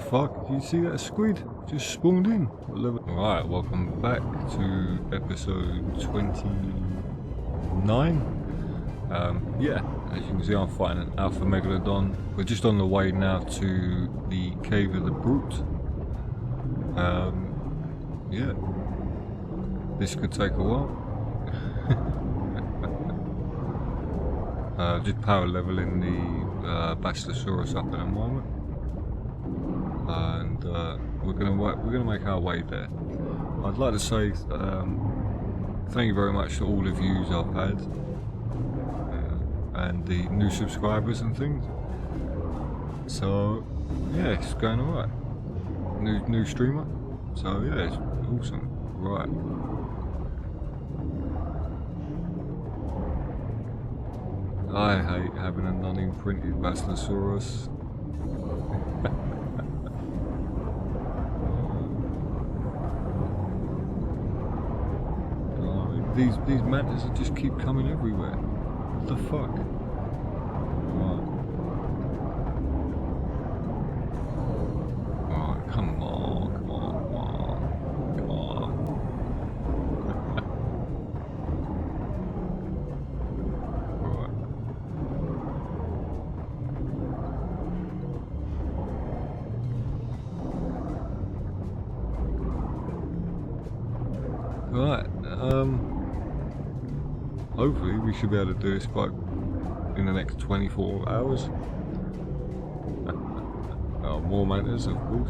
fuck? Did you see that squid? Just spawned in. Alright, welcome back to episode 29. Yeah, as you can see I'm fighting an Alpha Megalodon. We're just on the way now to the Cave of the Brute. Yeah. This could take a while. Just power leveling the Basilosaurus up at the moment. And we're gonna make our way there. I'd like to say thank you very much to all the views I've had and the new subscribers and things. So yeah, it's going alright. New streamer. So yeah, it's awesome. Right. I hate having a non-imprinted Basilosaurus. These mantas just keep coming everywhere. What the fuck? Alright, come on. Right, hopefully we should be able to do this by in the next 24 hours. More mantas, of course.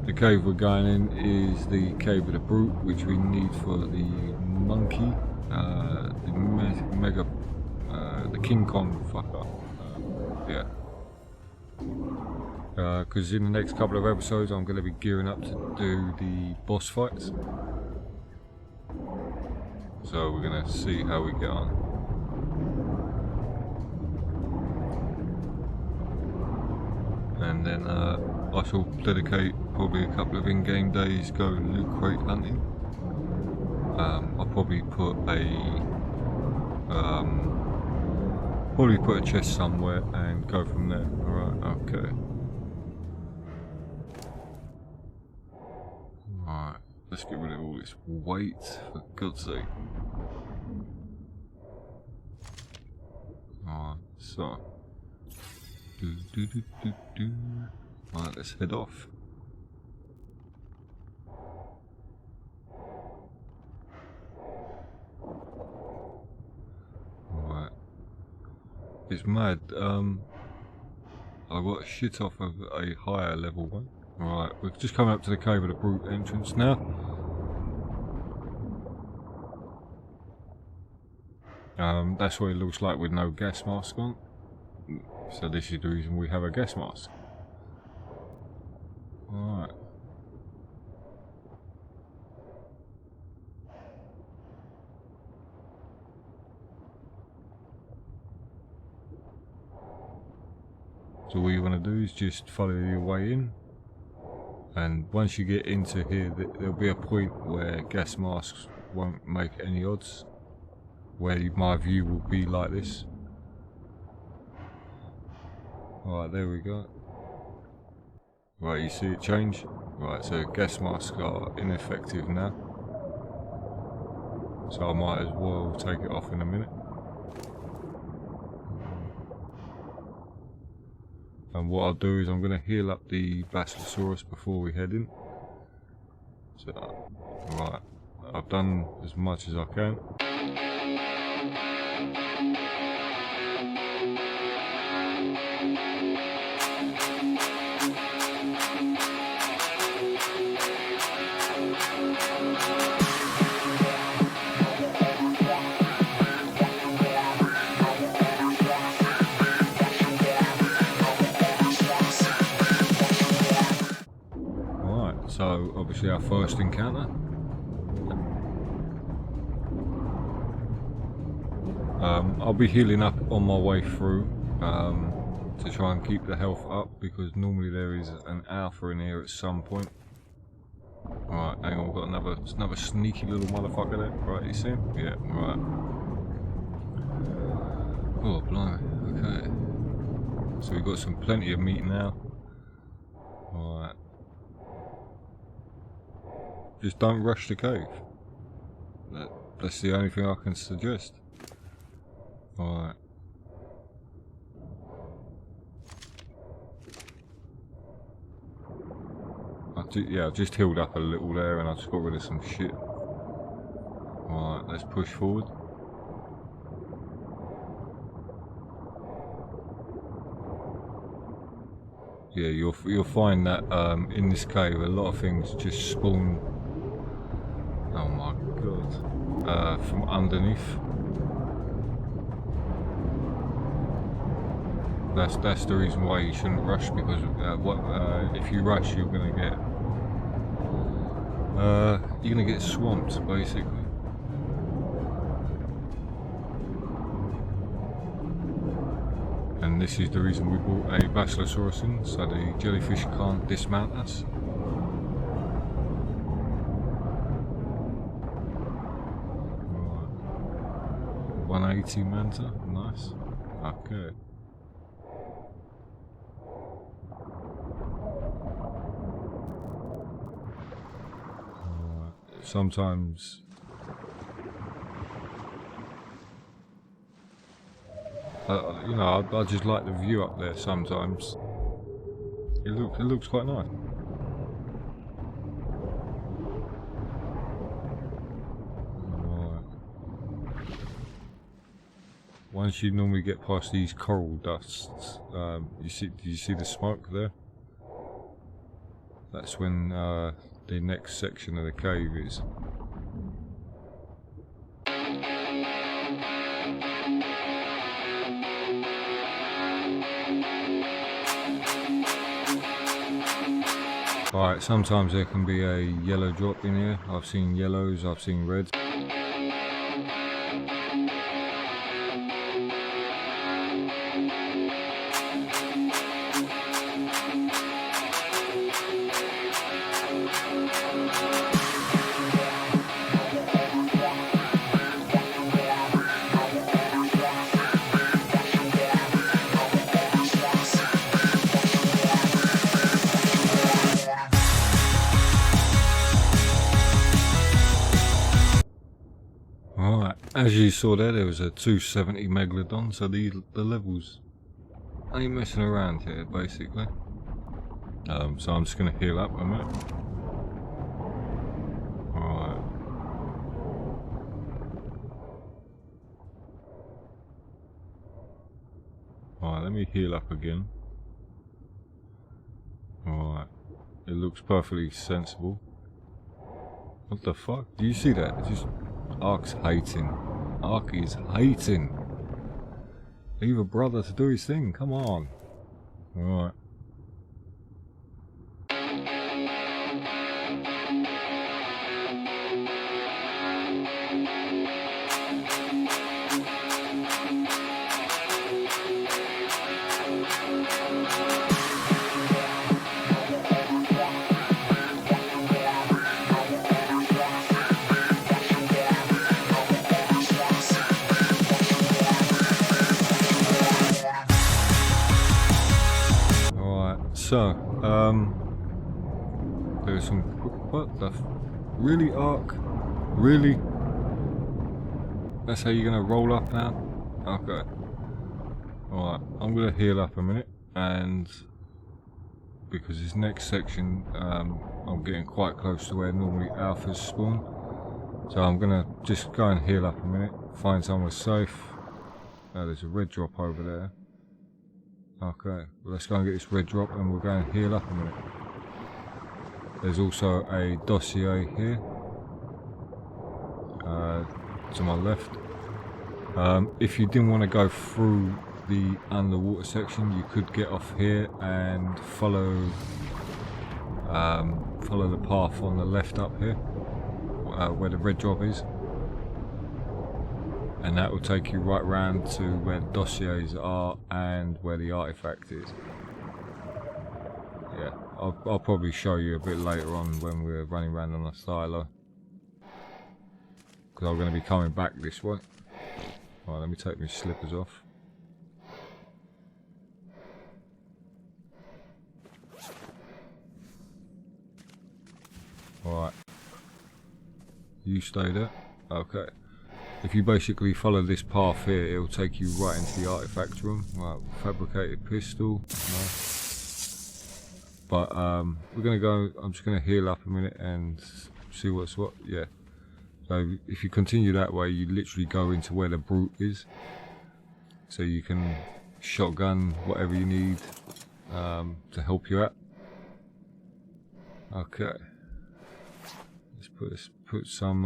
The cave we're going in is the Cave of the Brute, which we need for the monkey, the King Kong fucker. Yeah. Because in the next couple of episodes I'm going to be gearing up to do the boss fights. So we're going to see how we get on. And then I shall dedicate probably a couple of in-game days go loot crate hunting. I'll probably put a chest somewhere and go from there. Alright, okay. Alright, let's get rid of all this weight, for God's sake. Alright, so. Alright, let's head off. Alright. It's mad, I got shit off of a higher level one. Right, we're just coming up to the Cave of the Brute entrance now. That's what it looks like with no gas mask on. So this is the reason we have a gas mask. Alright. So all you want to do is just follow your way in. And once you get into here, there'll be a point where gas masks won't make any odds, where my view will be like this. Alright, there we go. Right, you see it change? Right, so gas masks are ineffective now. So I might as well take it off in a minute. And what I'll do is I'm going to heal up the Basilosaurus before we head in. So, right, I've done as much as I can. So obviously our first encounter. I'll be healing up on my way through to try and keep the health up, because normally there is an alpha in here at some point. Alright, hang on, we've got another sneaky little motherfucker there. Right, you see him? Yeah, right. Oh, blimey. Okay. So we've got plenty of meat now. Alright. Just don't rush the cave. That's the only thing I can suggest. Alright. Yeah, I just healed up a little there and I just got rid of some shit. Alright, let's push forward. Yeah, you'll find that in this cave a lot of things just spawn. Oh my god! From underneath. That's the reason why you shouldn't rush, because if you rush, you're gonna get swamped basically. And this is the reason we brought a Basilosaurus in, so the jellyfish can't dismount us. Right. 180 manta, nice. Okay. Right. Sometimes you know, I just like the view up there sometimes. It looks quite nice. Right. Once you normally get past these coral dusts, do you see the smoke there? That's when the next section of the cave is. Alright, sometimes there can be a yellow drop in here. I've seen yellows, I've seen reds. Alright, as you saw there was a 270 Megalodon, so the levels ain't messing around here basically. So I'm just going to heal up a minute. Alright. Alright, let me heal up again. Alright, it looks perfectly sensible. What the fuck? Do you see that? It's just Ark's hating. Ark is hating. Leave a brother to do his thing, come on. Alright. So, there's some, what the, really Ark? Really? That's how you're gonna roll up now? Okay. Alright, I'm gonna heal up a minute, and because this next section, I'm getting quite close to where normally alphas spawn. So I'm gonna just go and heal up a minute, find somewhere safe. There's a red drop over there. Okay, well, let's go and get this red drop and we'll go and heal up a minute. There's also a dossier here to my left. If you didn't want to go through the underwater section, you could get off here and follow the path on the left up here, where the red drop is. And that will take you right round to where the dossiers are and where the artifact is. Yeah, I'll probably show you a bit later on when we're running around on the silo, because I'm going to be coming back this way. Alright, let me take my slippers off. Alright. You stay there. Okay. If you basically follow this path here, it'll take you right into the artifact room. Right, fabricated pistol. No. But we're gonna go. I'm just gonna heal up a minute and see what's what. Yeah. So if you continue that way, you literally go into where the brute is. So you can shotgun whatever you need to help you out. Okay. Let's put some.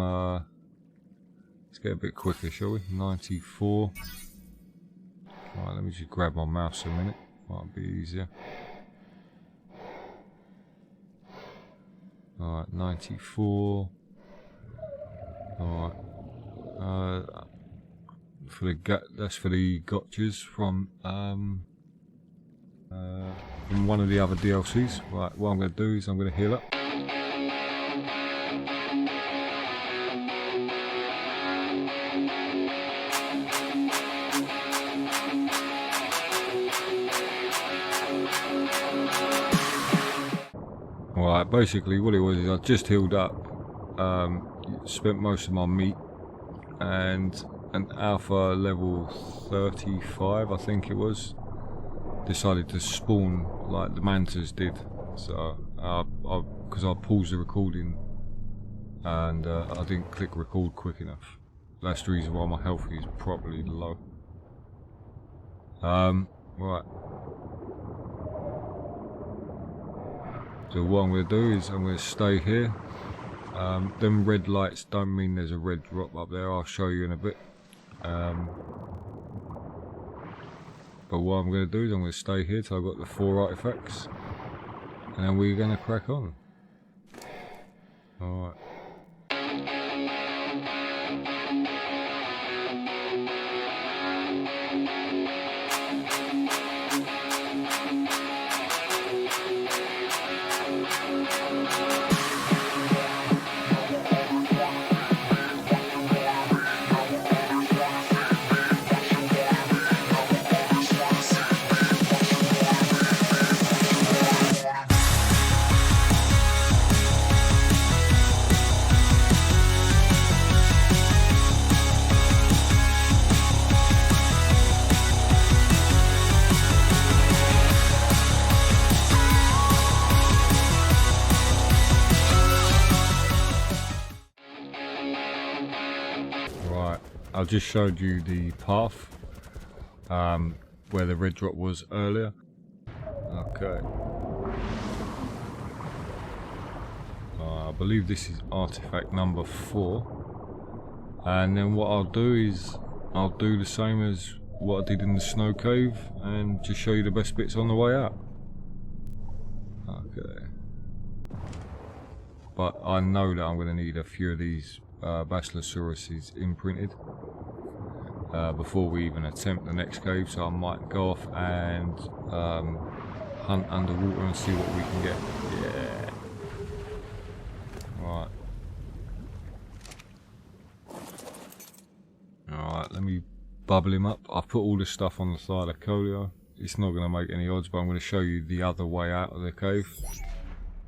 Let's get a bit quicker, shall we? 94. Alright, let me just grab my mouse a minute. Might be easier. Alright, 94. Alright. That's for the gotchas from one of the other DLCs. Right, what I'm going to do is I'm going to heal up. Right, basically what it was is I just healed up, spent most of my meat, and an alpha level 35 I think it was decided to spawn like the mantas did. So because I paused the recording and I didn't click record quick enough. That's the reason why my health is properly low. Right. So what I'm going to do is I'm going to stay here. Them red lights don't mean there's a red drop up there. I'll show you in a bit. But what I'm going to do is I'm going to stay here till I've got the 4 artifacts. And then we're going to crack on. Alright. I just showed you the path where the red drop was earlier. Okay. I believe this is artifact number 4. And then what I'll do is I'll do the same as what I did in the snow cave and just show you the best bits on the way out. Okay. But I know that I'm going to need a few of these Basilosauruses imprinted before we even attempt the next cave, so I might go off and hunt underwater and see what we can get. Yeah. Right. Alright, let me bubble him up. I've put all the stuff on the side of Colio. It's not going to make any odds, but I'm going to show you the other way out of the cave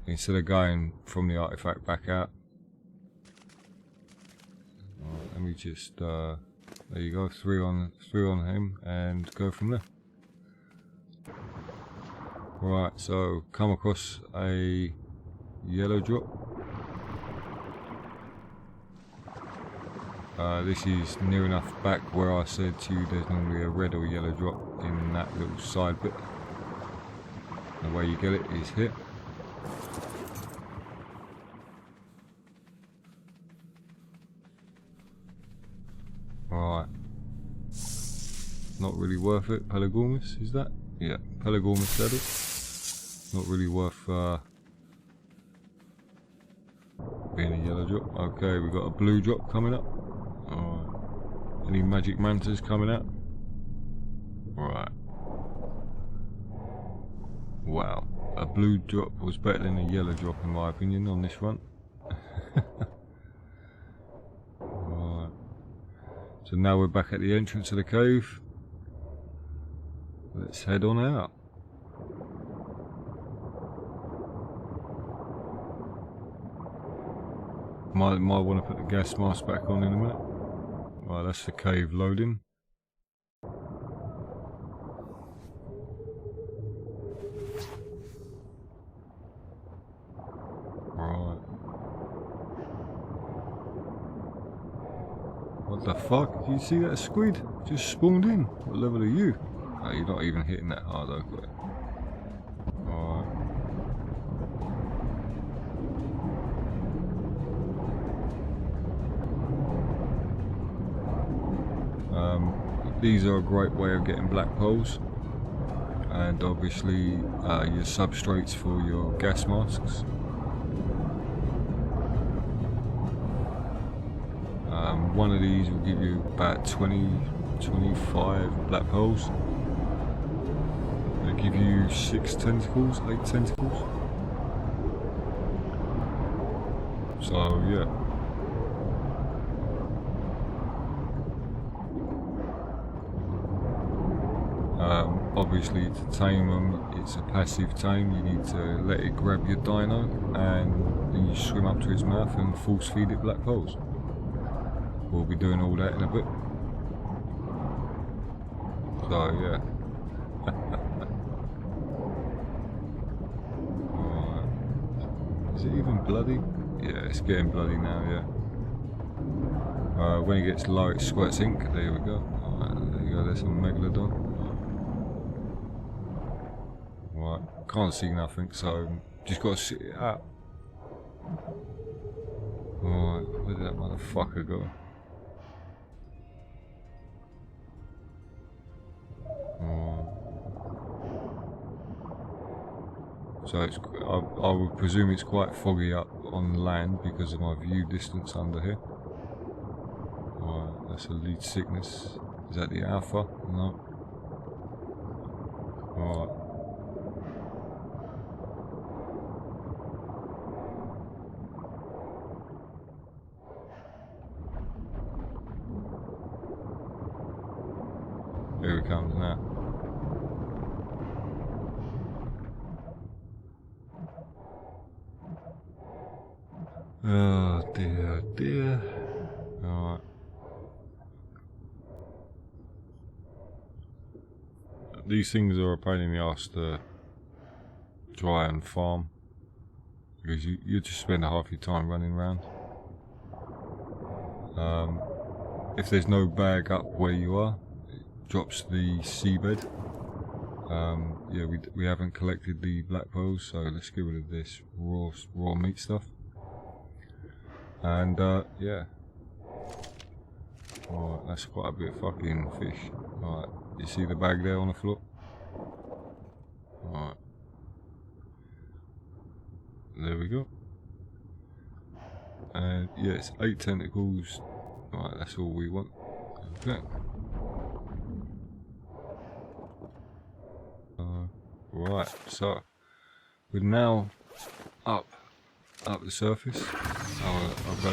instead of going from the artifact back out. Right, let me just there you go, 3 on him and go from there. Right, so come across a yellow drop. This is near enough back where I said to you there's normally a red or yellow drop in that little side bit. The way you get it is here. Right. Not really worth it. Pelagormus, is that? Yeah, Pelagormus saddle. Not really worth being a yellow drop. Okay, we've got a blue drop coming up. Alright. Any magic mantas coming out? Right. Wow. A blue drop was better than a yellow drop in my opinion on this run. Right. So now we're back at the entrance of the cave. Let's head on out. Might want to put the gas mask back on in a minute. Right, that's the cave loading. Right. What the fuck? Did you see that squid? Just spawned in. What level are you? Oh, you're not even hitting that hard, okay. Alright. These are a great way of getting black pearls, and obviously your substrates for your gas masks. One of these will give you about 25 black pearls. They give you 6 tentacles, 8 tentacles. So yeah. Obviously to tame them, it's a passive tame. You need to let it grab your dino and then you swim up to its mouth and force feed it black pearls. We'll be doing all that in a bit. So yeah. Alright. Is it even bloody? Yeah, it's getting bloody now, yeah. When it gets low it squirts ink. There we go. Alright, there you go, there's some megalodon. Right, can't see nothing, so just gotta sit it out. Alright, where did that motherfucker go? So it's, I would presume it's quite foggy up on land because of my view distance under here. Alright, that's a lead sickness. Is that the alpha? No. Alright. Here it comes now. Oh dear, dear. Alright. These things are a pain in the arse to try and farm, because you just spend half your time running around. If there's no bag up where you are, it drops the seabed. Yeah, we haven't collected the black pearls, so let's get rid of this raw meat stuff. And yeah. Alright, that's quite a bit of fucking fish. Alright, you see the bag there on the floor? Alright. There we go. And yeah, it's 8 tentacles. Alright, that's all we want. Okay. Right, so we're now up the surface. I'll go.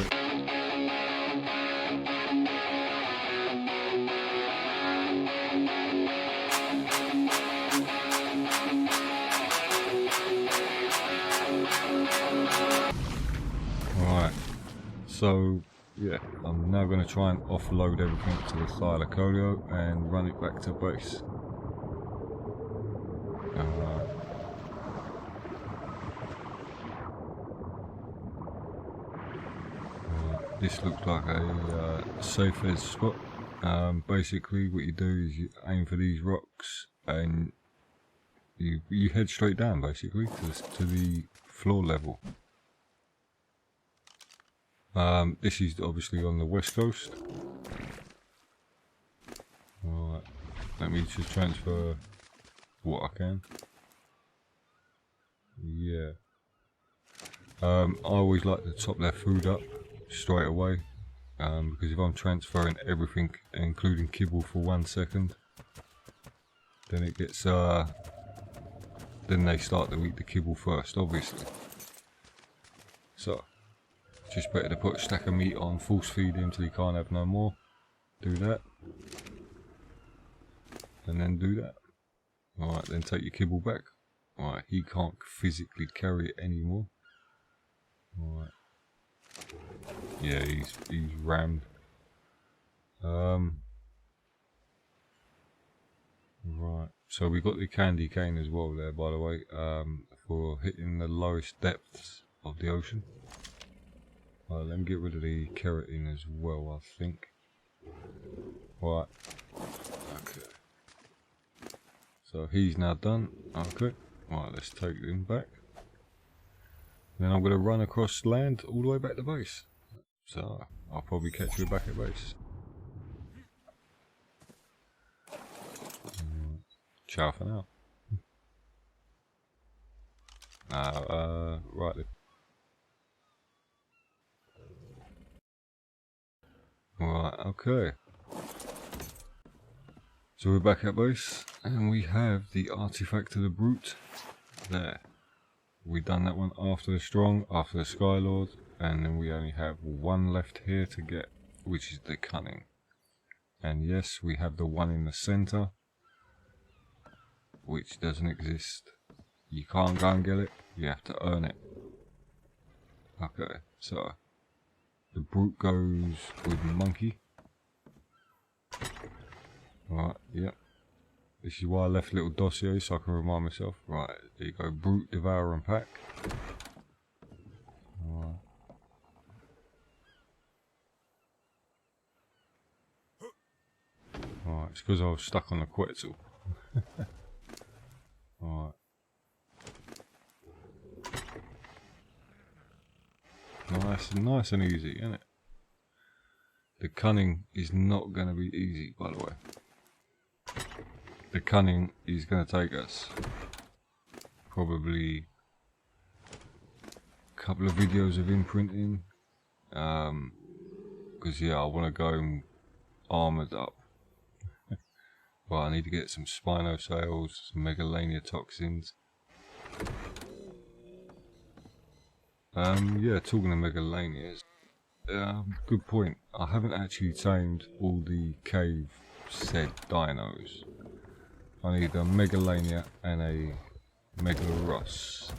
Right, so yeah, I'm now going to try and offload everything to the Thylacoleo and run it back to base. This looks like a safe edge spot. Basically what you do is you aim for these rocks and you head straight down basically to the floor level. This is obviously on the west coast. Alright, let me just transfer what I can. Yeah. I always like to top their food up straight away, because if I'm transferring everything including kibble for 1 second, then it gets then they start to eat the kibble first, obviously. So just better to put a stack of meat on, force feed him till he can't have no more. Do that, and then do that. Alright, then take your kibble back. Alright, he can't physically carry it anymore. Alright. Yeah, he's rammed. Right, so we got the candy cane as well there, by the way, for hitting the lowest depths of the ocean. Let me get rid of the keratin as well, I think. Right, okay. So he's now done. Okay, right, let's take him back. Then I'm going to run across land all the way back to base. So I'll probably catch you back at base. Ciao for now. Right then. Right, okay. So we're back at base, and we have the artifact of the brute there. We've done that one after the strong, after the Skylord, and then we only have one left here to get, which is the cunning. And yes, we have the one in the center, which doesn't exist. You can't go and get it, you have to earn it. Okay, so the brute goes with monkey. Right, yep. This is why I left a little dossier so I can remind myself. Right, there you go, brute, devourer and pack. Right. Right, it's because I was stuck on the Quetzal. Right. Nice and easy, isn't it? The cunning is not going to be easy, by the way. The cunning is going to take us probably a couple of videos of imprinting. Because yeah, I want to go armoured up. But I need to get some Spinosaurs, some Megalania toxins. Yeah, talking of Megalanias, good point. I haven't actually tamed all the cave said dinos. I need a Megalania and a Megaloros.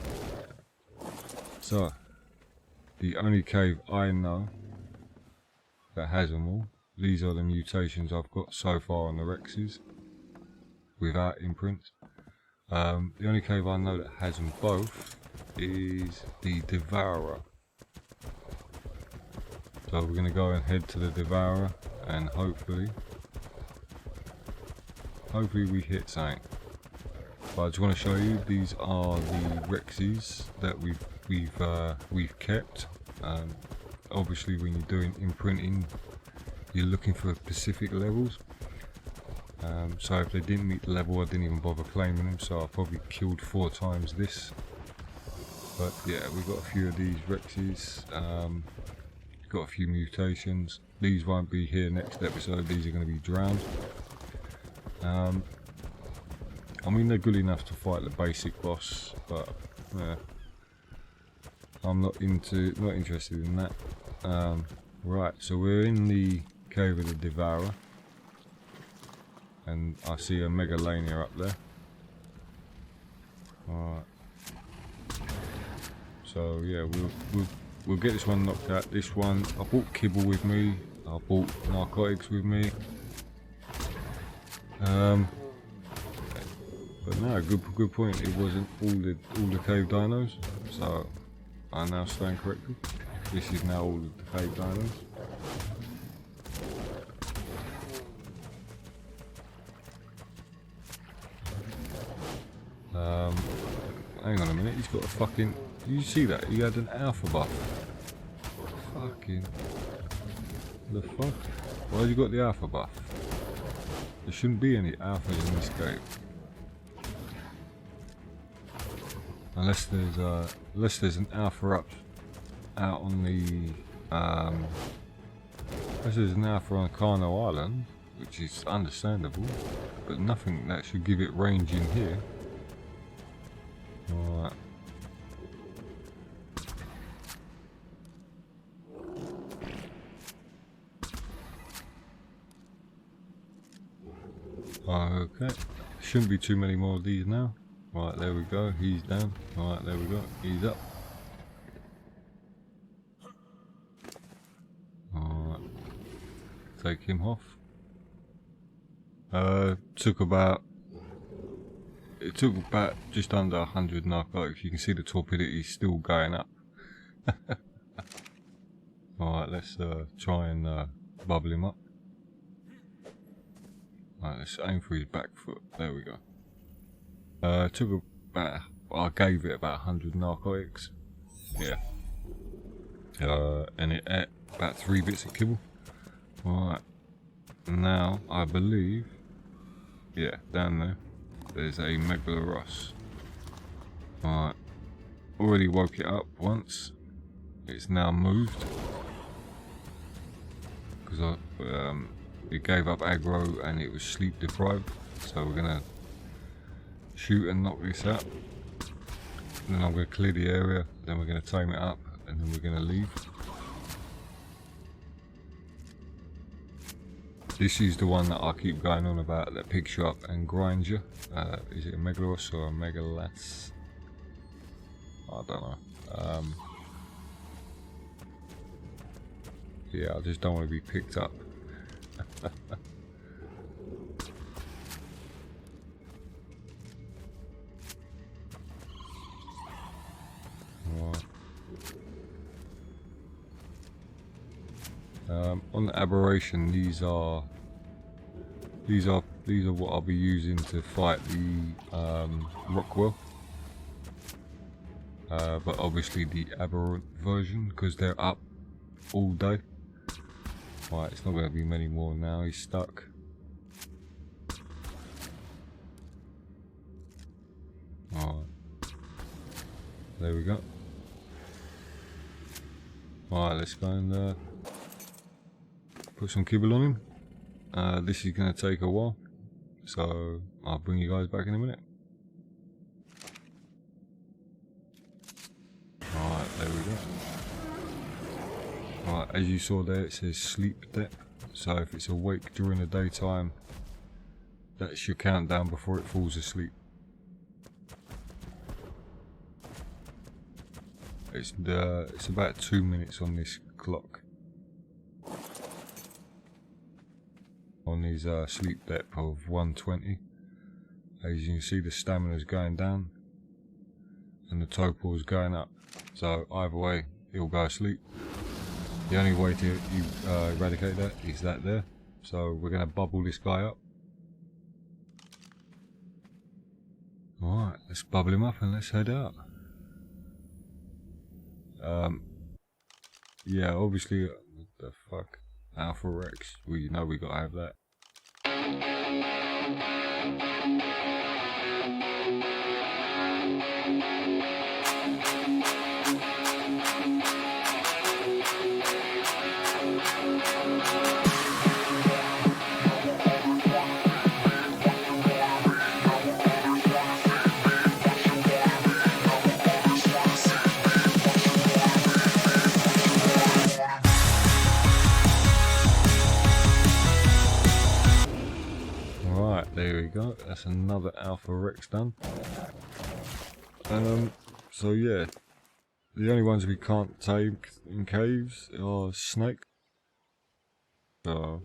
So, the only cave I know that has them all, these are the mutations I've got so far on the Rexes, without imprints. The only cave I know that has them both is the Devourer. So we're going to go and head to the Devourer and hopefully we hit something. But I just want to show you, these are the Rexes that we've kept. Obviously when you're doing imprinting you're looking for specific levels. So if they didn't meet the level I didn't even bother claiming them, so I probably killed 4 times this. But yeah, we've got a few of these Rexes, got a few mutations. These won't be here next episode, these are going to be drowned. I mean, they're good enough to fight the basic boss, but yeah, I'm not interested in that. Right, so we're in the cave of the Devourer, and I see a Megalania up there. Alright. So yeah, we'll get this one knocked out. This one, I brought kibble with me. I brought narcotics with me. But no, good point. It wasn't all the cave dinos, so I now stand corrected. This is now all of the cave dinos. Hang on a minute, he's got a fucking... Did you see that? He had an alpha buff. Fucking... The fuck? Why has he got the alpha buff? There shouldn't be any alphas in this cave. Unless there's an alpha up out on the... unless there's an alpha on Carno Island, which is understandable, but nothing that should give it range in here. Alright. Okay, shouldn't be too many more of these now. Right, there we go, he's down. Right, there we go, he's up. take him off. Took about just under 100 narcotics. You can see the torpidity still going up. Alright, let's try and bubble him up. Alright, let's aim for his back foot. There we go. Took about, I gave it about 100 narcotics. Yeah. And it ate about 3 bits of kibble. Alright. Now, I believe, yeah, down there, there's a Megalos. Alright. Already woke it up once. It's now moved. Because it gave up aggro and it was sleep deprived. So we're gonna shoot and knock this out. And then I'm gonna clear the area. Then we're gonna tame it up. And then we're gonna leave. This is the one that I keep going on about that picks you up and grinds you. Is it a Megalos or a Megalas? I don't know. Yeah, I just don't want to be picked up. Right. On the aberration, these are what I'll be using to fight the Rockwell. But obviously the aberrant version, because they're up all day. Right, it's not going to be many more now. He's stuck. Alright, there we go. Alright, let's go and put some kibble on him. This is going to take a while, so I'll bring you guys back in a minute. Alright, there we go. Alright, as you saw there, it says sleep depth, so if it's awake during the daytime, that's your countdown before it falls asleep. It's about 2 minutes on this clock. On his sleep depth of 120. As you can see, the stamina's going down and the torpor's going up. So either way, he'll go to sleep. The only way to eradicate that is that there. So we're going to bubble this guy up. Alright, let's bubble him up and let's head out. Yeah, obviously, what the fuck, Alpha Rex, we know we gotta have that. There we go, that's another Alpha Rex done. So yeah, the only ones we can't take in caves are snakes. So,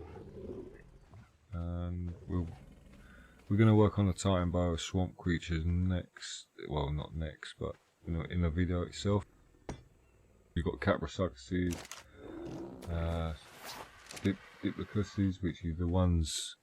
we're going to work on the Titan Boa swamp creatures next. Well, not next, but in the video itself. We've got Caprosuxes, Diplocuses, which are the ones